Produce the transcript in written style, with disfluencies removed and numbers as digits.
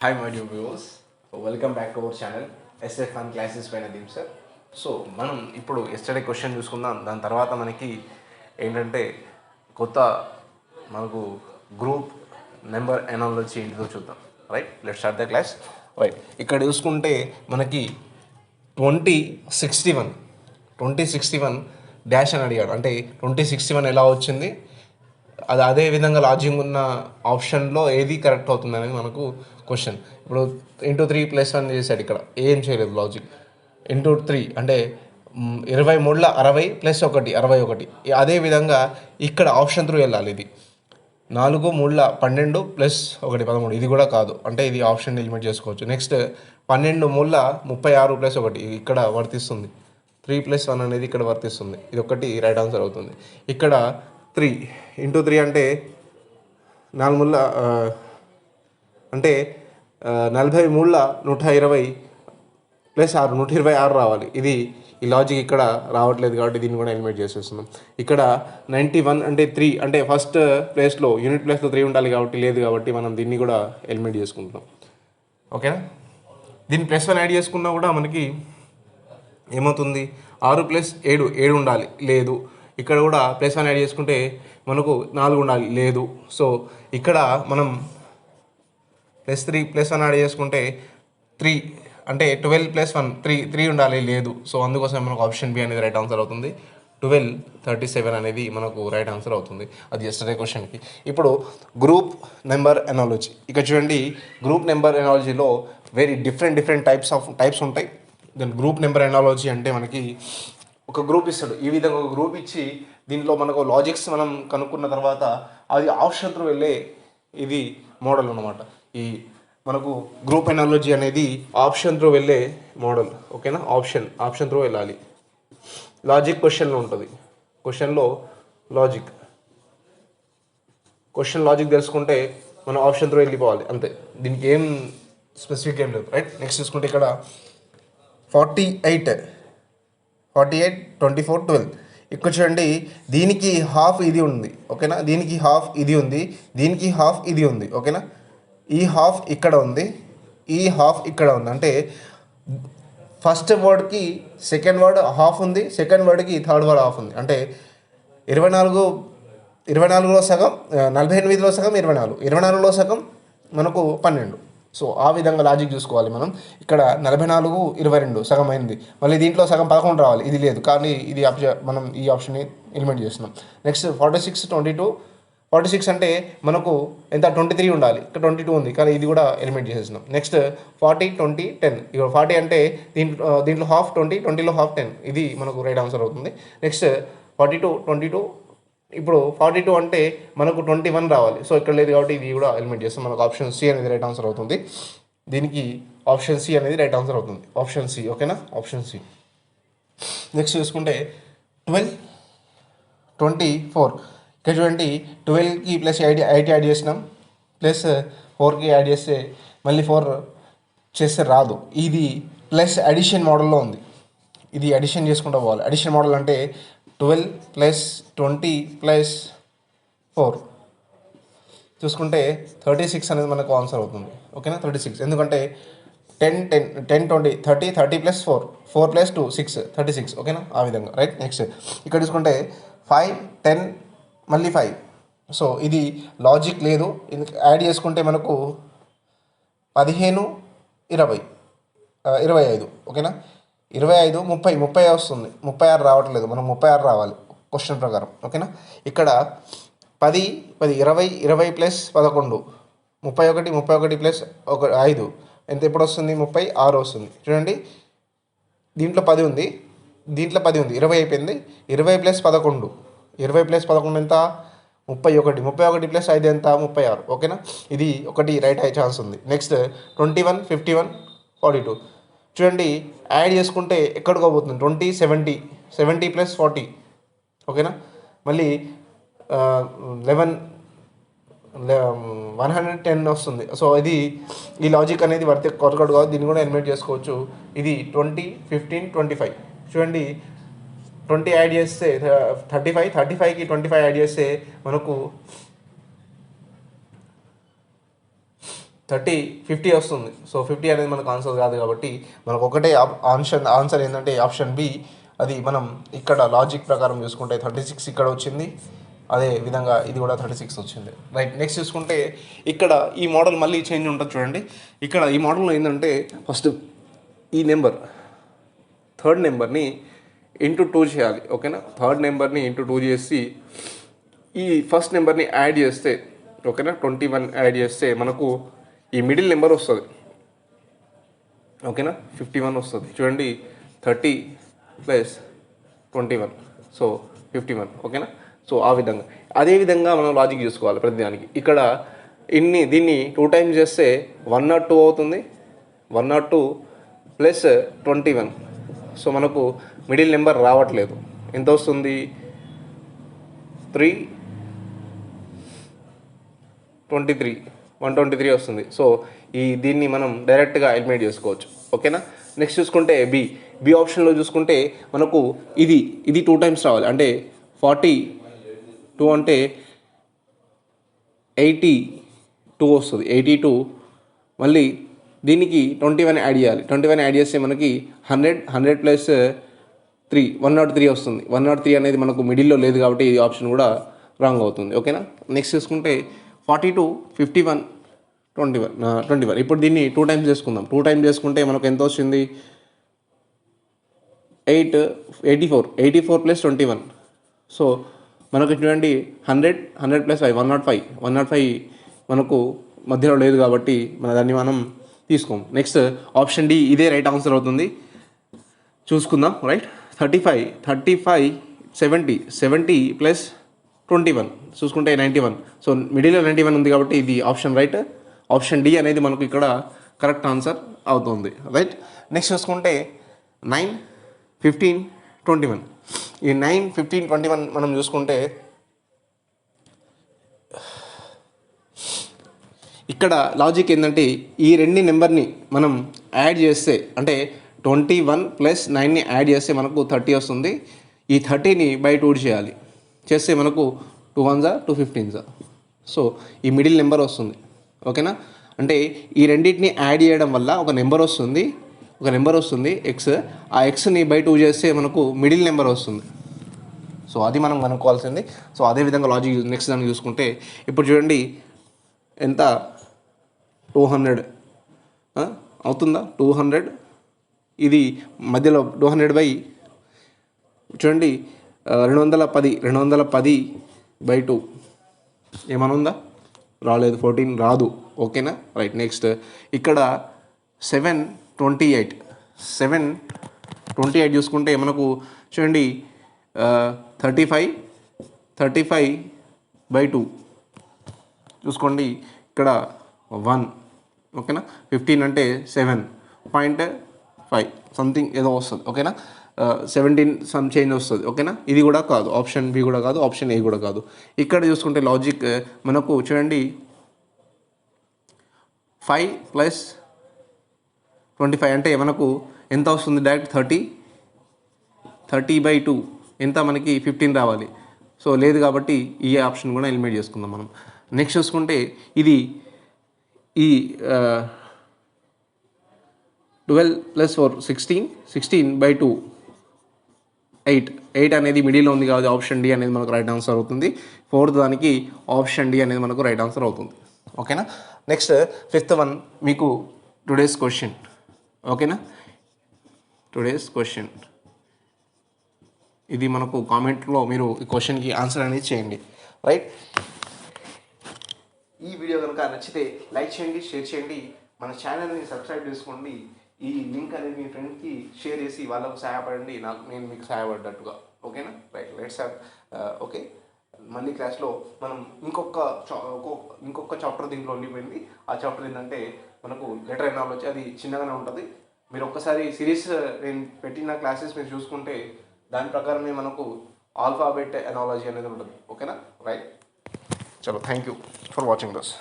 Hi, my dear viewers. Welcome back to our channel SF and Classes by Nadeem sir. So మనం ఇప్పుడు yesterday question చూసుకుందాం. దాని తర్వాత మనకి ఏంటంటే కొత్త మనకు గ్రూప్ నెంబర్ ఎనాలజీ ఏంటిదో చూద్దాం. Right, let start the class. Right, ఇక్కడ చూసుకుంటే మనకి 2061 డాష్ అని అడిగాడు. అంటే 2061 ఎలా వచ్చింది, అది అదే విధంగా లాజింగ్ ఉన్న ఆప్షన్లో ఏది కరెక్ట్ అవుతుంది అనేది మనకు క్వశ్చన్. ఇప్పుడు *3 + 1 చేశాడు, ఇక్కడ ఏం చేయలేదు లాజిక్. *3 అంటే 23 60 + 1 61. అదేవిధంగా ఇక్కడ ఆప్షన్ త్రూ వెళ్ళాలి. ఇది 4 3 12 + 1 13. ఇది కూడా కాదు, అంటే ఇది ఆప్షన్ ఎలిమినేట్ చేసుకోవచ్చు. నెక్స్ట్ 12 3 36 + 1 ఇక్కడ వర్తిస్తుంది. 3 + 1 అనేది ఇక్కడ వర్తిస్తుంది. ఇది ఒకటి రైట్ ఆన్సర్ అవుతుంది. ఇక్కడ 3 × 3 అంటే 4 ముళ్ళ అంటే 43 120 + 6 126 రావాలి. ఇది ఈ లాజిక్ ఇక్కడ రావట్లేదు కాబట్టి దీన్ని కూడా ఎలిమినేట్ చేసేస్తున్నాం. ఇక్కడ 91 అంటే 3 అంటే ఫస్ట్ ప్లేస్లో యూనిట్ ప్లేస్లో 3 ఉండాలి కాబట్టి లేదు, కాబట్టి మనం దీన్ని కూడా ఎలిమినేట్ చేసుకుంటున్నాం. ఓకేనా, దీన్ని +1 యాడ్ చేసుకున్నా కూడా మనకి ఏమవుతుంది, 6 + 7 ఉండాలి, లేదు. ఇక్కడ కూడా +1 యాడ్ చేసుకుంటే మనకు 4 ఉండాలి, లేదు. సో ఇక్కడ మనం +3 +1 యాడ్ చేసుకుంటే 3 అంటే 12 + 1 3 ఉండాలి, లేదు. సో అందుకోసం మనకు ఆప్షన్ బి అనేది రైట్ ఆన్సర్ అవుతుంది. 12 37 అనేది మనకు రైట్ ఆన్సర్ అవుతుంది. అది ఎస్టర్డే క్వశ్చన్కి. ఇప్పుడు గ్రూప్ నెంబర్ ఎనాలజీ. ఇక్కడ చూడండి, గ్రూప్ నెంబర్ ఎనాలజీలో వెరీ డిఫరెంట్ టైప్స్ ఉంటాయి. దాని గ్రూప్ నెంబర్ ఎనాలజీ అంటే మనకి ఒక గ్రూప్ ఇస్తాడు. ఈ విధంగా ఒక గ్రూప్ ఇచ్చి దీంట్లో మనకు లాజిక్స్ మనం కనుక్కున్న తర్వాత అది ఆప్షన్ త్రూ వెళ్ళే ఇది మోడల్ అన్నమాట. ఈ మనకు గ్రూప్ ఎనాలజీ అనేది ఆప్షన్ త్రూ వెళ్ళే మోడల్. ఓకేనా, ఆప్షన్ త్రూ వెళ్ళాలి. లాజిక్ క్వశ్చన్లో ఉంటుంది. క్వశ్చన్ లాజిక్ తెలుసుకుంటే మనం ఆప్షన్ త్రూ వెళ్ళిపోవాలి, అంతే. దీనికి ఏం స్పెసిఫిక్ ఏం లేదు. రైట్, నెక్స్ట్ చూసుకుంటే ఇక్కడ 48 24 12. ఇక్కడ చూడండి, దీనికి హాఫ్ ఇది ఉంది. ఓకేనా, దీనికి హాఫ్ ఇది ఉంది, దీనికి హాఫ్ ఇది ఉంది. ఓకేనా, ఈ హాఫ్ ఇక్కడ ఉంది, ఈ హాఫ్ ఇక్కడ ఉంది. అంటే ఫస్ట్ వర్డ్కి సెకండ్ వర్డ్ హాఫ్ ఉంది, సెకండ్ వర్డ్కి థర్డ్ వర్డ్ హాఫ్ ఉంది. అంటే 24లో సగం 48లో సగం 24లో సగం మనకు 12. సో ఆ విధంగా లాజిక్ చూసుకోవాలి మనం. ఇక్కడ 44 22 సగం అయింది, మళ్ళీ దీంట్లో సగం 11 రావాలి, ఇది లేదు. కానీ ఇది మనం ఈ ఆప్షన్ని ఎలిమినేట్ చేస్తున్నాం. నెక్స్ట్ 46 22. 46 అంటే మనకు ఎంత 23 ఉండాలి, ఇక్కడ 22 ఉంది, కానీ ఇది కూడా ఎలిమినేట్ చేసేసినాం. నెక్స్ట్ 40 20 10. ఇక్కడ 40 అంటే దీంట్లో హాఫ్ 20, 20లో హాఫ్ 10. ఇది మనకు రైట్ ఆన్సర్ అవుతుంది. నెక్స్ట్ 42 22. ఇప్పుడు 42 అంటే మనకు 21 రావాలి, సో ఇక్కడ లేదు కాబట్టి ఇది కూడా ఎలిమినేట్ చేస్తాం. మనకు ఆప్షన్ సి అనేది రైట్ ఆన్సర్ అవుతుంది. దీనికి ఆప్షన్ సి అనేది రైట్ ఆన్సర్ అవుతుంది. Option C. ఓకేనా, ఆప్షన్ సి. నెక్స్ట్ చూసుకుంటే 12 24. ఇక్కడ చూడండి, 12కి +8 యాడ్ చేసినాం, +4కి యాడ్ చేస్తే మళ్ళీ 4 చేస్తే రాదు. ఇది ప్లస్ అడిషన్ మోడల్లో ఉంది. ఇది అడిషన్ చేసుకుంటూ పోవాలి. అడిషన్ మోడల్ అంటే 12 + 20 + 4 చూసుకుంటే 36 అనేది మనకు ఆన్సర్ అవుతుంది. ఓకేనా, 36. ఎందుకంటే 10 10 10 20 30 30 + 4 4 + 2 6 36. ఓకేనా, ఆ విధంగా. రైట్, నెక్స్ట్ ఇక్కడ చూసుకుంటే 5 10 మళ్ళీ 5. సో ఇది లాజిక్ లేదు. యాడ్ చేసుకుంటే మనకు 15 20 25. ఓకేనా, 25 30 వస్తుంది, 36 రావట్లేదు. మనం 36 రావాలి క్వశ్చన్ ప్రకారం. ఓకేనా, ఇక్కడ 10 20 20 + 11 31 + 5 ఎంత ఎప్పుడు వస్తుంది, 36 వస్తుంది. చూడండి, దీంట్లో 10 ఉంది, దీంట్లో 10 ఉంది, 20 అయిపోయింది. 20 + 11 20 + 11 ఎంత, 31 31 + 5 ఎంత, 36. ఓకేనా, ఇది ఒకటి రైట్ అయ్యే ఛాన్స్ ఉంది. నెక్స్ట్ 21 51 42. చూడండి, యాడ్ చేసుకుంటే ఎక్కడికో పోతుంది. 20 70 70 + 40. ఓకేనా, మళ్ళీ 110 వస్తుంది. సో ఇది ఈ లాజిక్ అనేది వర్కౌట్ కాదు, దీన్ని కూడా ఎలిమినేట్ చేసుకోవచ్చు. ఇది 20 15 25. చూడండి, 20 యాడ్ చేస్తే 35 35కి 25 యాడ్ చేస్తే మనకు 50 వస్తుంది. సో 50 అనేది మనకు ఆన్సర్ కాదు కాబట్టి మనకు ఒకటే ఆన్సర్ ఏంటంటే ఆప్షన్ బి. అది మనం ఇక్కడ లాజిక్ ప్రకారం చూసుకుంటే 36 ఇక్కడ వచ్చింది, అదే విధంగా ఇది కూడా 36 వచ్చింది. రైట్. నెక్స్ట్ చూసుకుంటే ఇక్కడ ఈ మోడల్ మళ్ళీ చేంజ్ ఉంటుంది చూడండి. ఇక్కడ ఈ మోడల్లో ఏంటంటే ఫస్ట్ ఈ నెంబర్ థర్డ్ నెంబర్ని ఇంటూ 2 చేయాలి. ఓకేనా, థర్డ్ నెంబర్ని ఇంటూ 2 చేసి ఈ ఫస్ట్ నెంబర్ని యాడ్ చేస్తే, ఓకేనా, 21 యాడ్ చేస్తే మనకు ఈ మిడిల్ నెంబర్ వస్తుంది. ఓకేనా, 51 వస్తుంది చూడండి. 30 + 21 సో 51. ఓకేనా, సో ఆ విధంగా అదేవిధంగా మనం లాజిక్ చూసుకోవాలి ప్రతిదానికి. ఇక్కడ దీన్ని 2 టైమ్స్ చేస్తే 102 అవుతుంది. 102 + 21. సో మనకు మిడిల్ నెంబర్ రావట్లేదు. ఎంత వస్తుంది? 323 123 వస్తుంది. సో దీన్ని మనం డైరెక్ట్గా ఎలిమినేట్ చేసుకోవచ్చు. ఓకేనా. నెక్స్ట్ చూసుకుంటే బి ఆప్షన్లో చూసుకుంటే మనకు ఇది 2 టైమ్స్ రావాలి. అంటే 42 అంటే 82 వస్తుంది. 82 మళ్ళీ దీనికి 21 యాడ్ చేయాలి. 21 యాడ్ చేస్తే మనకి 100 + 3 103 వస్తుంది. 103 అనేది మనకు మిడిల్లో లేదు కాబట్టి ఈ ఆప్షన్ కూడా రాంగ్ అవుతుంది. ఓకేనా. నెక్స్ట్ చూసుకుంటే 42 51 21. ఇప్పుడు దీన్ని 2 టైమ్స్ చేసుకుందాం. 2 టైమ్స్ చేసుకుంటే మనకు ఎంత వచ్చింది? 84 + 21. సో మనకు చూడండి 100 + 5 105 మనకు మధ్యలో లేదు కాబట్టి దాన్ని మనం తీసుకోం. నెక్స్ట్ ఆప్షన్ డి ఇదే రైట్ ఆన్సర్ అవుతుంది. చూసుకుందాం. రైట్. 35 70 + 21 చూసుకుంటే 91. సో మిడిల్లో 91 ఉంది కాబట్టి ఇది ఆప్షన్ రైట్. ఆప్షన్ డి అనేది మనకు ఇక్కడ కరెక్ట్ ఆన్సర్ అవుతుంది. రైట్. నెక్స్ట్ చూసుకుంటే 9 15 21. ఈ 9 15 21 మనం చూసుకుంటే ఇక్కడ లాజిక్ ఏంటంటే ఈ రెండు నెంబర్ని మనం యాడ్ చేస్తే, అంటే 21 + 9ని యాడ్ చేస్తే మనకు 30 వస్తుంది. ఈ 30ని బై 2 చేయాలి. చేస్తే మనకు 2 1s 2 15s. సో ఈ మిడిల్ నెంబర్ వస్తుంది. ఓకేనా. అంటే ఈ రెండింటిని యాడ్ చేయడం వల్ల ఒక నెంబర్ వస్తుంది ఎక్స్. ఆ ఎక్స్ని బై 2 చేస్తే మనకు మిడిల్ నెంబర్ వస్తుంది. సో అది మనం కనుక్కోవాల్సింది. సో అదేవిధంగా లాజిక్ నెక్స్ట్ దాన్ని చూసుకుంటే ఇప్పుడు చూడండి ఎంత 200 అవుతుందా? 200 ఇది మధ్యలో 200 చూడండి 210/2 ఏమైనా ఉందా? రాలేదు. 14 రాదు. ఓకేనా. రైట్. నెక్స్ట్ ఇక్కడ 728 చూసుకుంటే మనకు చూడండి 35/2 చూసుకోండి. ఇక్కడ 1. ఓకేనా. 15 అంటే 7.5 సంథింగ్ ఏదో వస్తుంది. ఓకేనా. 17 సమ్ చేంజ్ వస్తుంది. ఓకేనా. ఇది కూడా కాదు. ఆప్షన్ బి కూడా కాదు. ఆప్షన్ ఏ కూడా కాదు. ఇక్కడ చూసుకుంటే లాజిక్ మనకు చూడండి 5 + 25 అంటే మనకు ఎంత వస్తుంది? డైరెక్ట్ 30/2 ఎంత మనకి 15 రావాలి. సో లేదు కాబట్టి ఈ ఆప్షన్ కూడా ఎలిమినేట్ చేసుకుందాం మనం. నెక్స్ట్ చూసుకుంటే ఇది 12 + 4 16/2 8 అనేది మిడిల్లో ఉంది కాబట్టి ఆప్షన్ డి అనేది మనకు రైట్ ఆన్సర్ అవుతుంది. 4th దానికి ఆప్షన్ డి అనేది మనకు రైట్ ఆన్సర్ అవుతుంది. ఓకేనా. నెక్స్ట్ 5th వన్ మీకు టుడేస్ క్వశ్చన్. ఓకేనా. టుడేస్ క్వశ్చన్ ఇది మనకు కామెంట్లో మీరు ఈ క్వశ్చన్కి ఆన్సర్ అనేది చేయండి. రైట్. ఈ వీడియో కనుక నచ్చితే లైక్ చేయండి, షేర్ చేయండి, మన ఛానల్ని సబ్స్క్రైబ్ చేసుకోండి. ఈ లింక్ అనేది మీ ఫ్రెండ్కి షేర్ చేసి వాళ్ళకు సహాయపడండి, నేను మీకు సహాయపడ్డట్టుగా. ఓకేనా. రైట్. Let's have okay. మళ్ళీ క్లాస్లో మనం ఇంకొక చాప్టర్ దీంట్లో ఉండిపోయింది. ఆ చాప్టర్ ఏంటంటే మనకు లెటర్ ఎనాలజీ. అది చిన్నగానే ఉంటుంది. మీరు ఒక్కసారి సిరీస్ నేను పెట్టిన క్లాసెస్ మీరు చూసుకుంటే దాని ప్రకారమే మనకు ఆల్ఫాబెట్ ఎనాలజీ అనేది ఉంటుంది. ఓకేనా. రైట్. చలో, thank you for watching this.